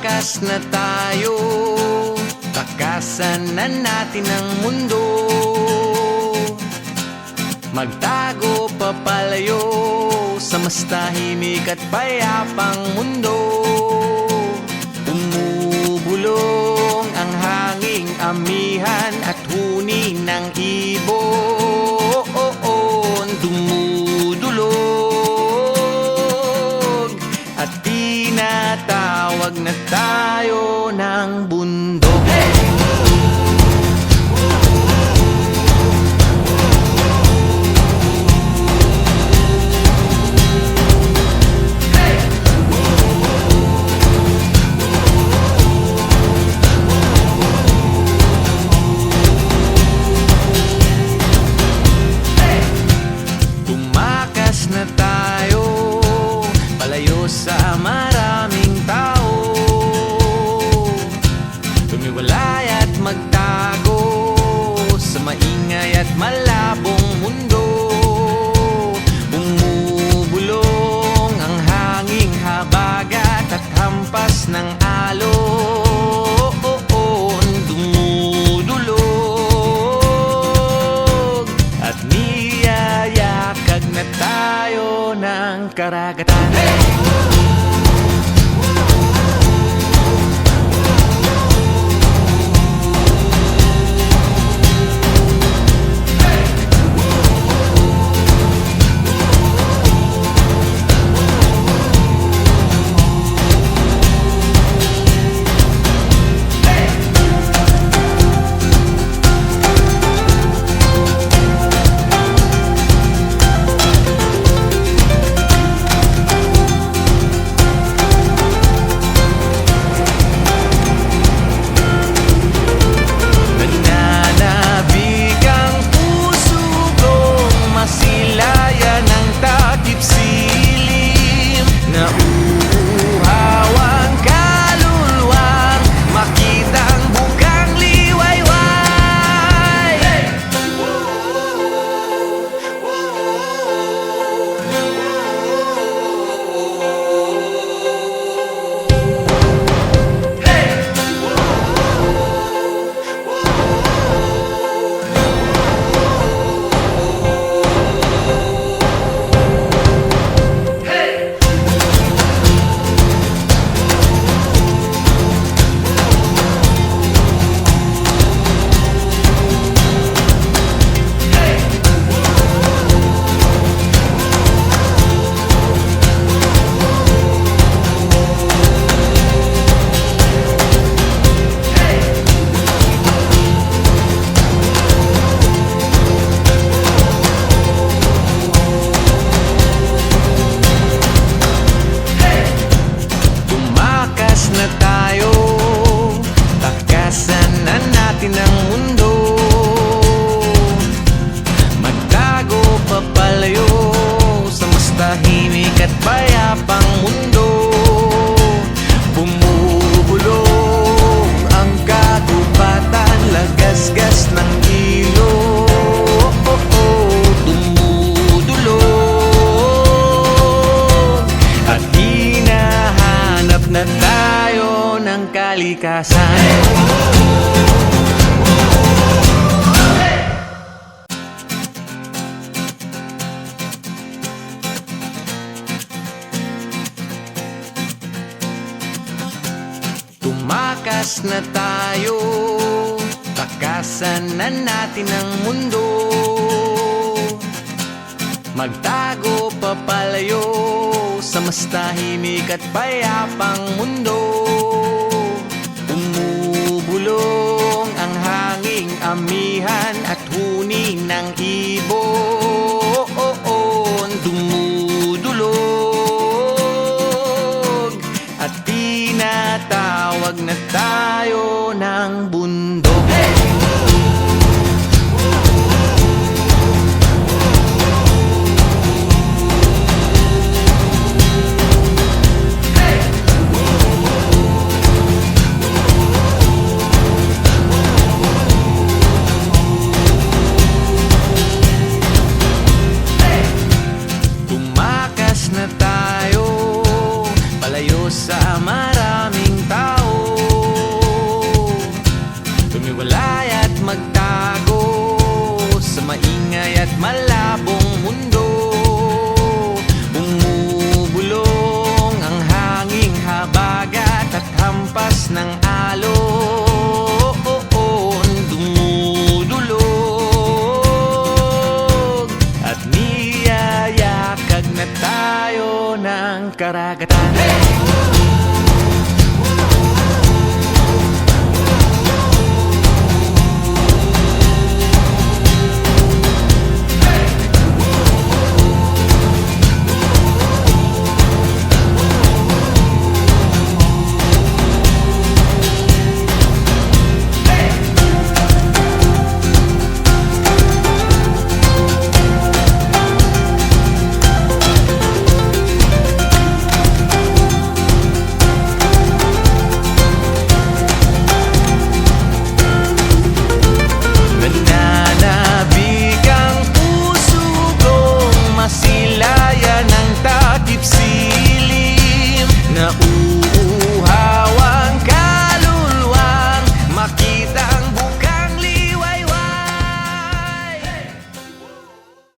Tumakas na tayo, takasan na natin ang mundo. Magtago papalayo sa mas tahimik at payapang mundo. Umubulong ang hanging amihan at huni ng ibon. Dumudulog at tinatawag na tayo ng bundok. Na tayo, palayo sa maraming tao. Tumiwalay at magtago sa maingay at malabong mundo. Bumubulong ang hanging habagat at hampas ng alon. Dumudulog at niyayakag na tayo ng karagatan. Kalikasan. Tumakas na tayo, takasan na natin ang mundo. Magtago papalayo sa mas tahimik at payapang mundo. Umubulong ang hanging amihan at huni ng ibon. Dumudulog at tinatawag na tayo ng bundok. Sumiwalay at magtago sa maingay at malabong mundo. Bumubulong ang hanging habagat at hampas ng alon. Dumudulog at niyayakag na tayo ng karagat.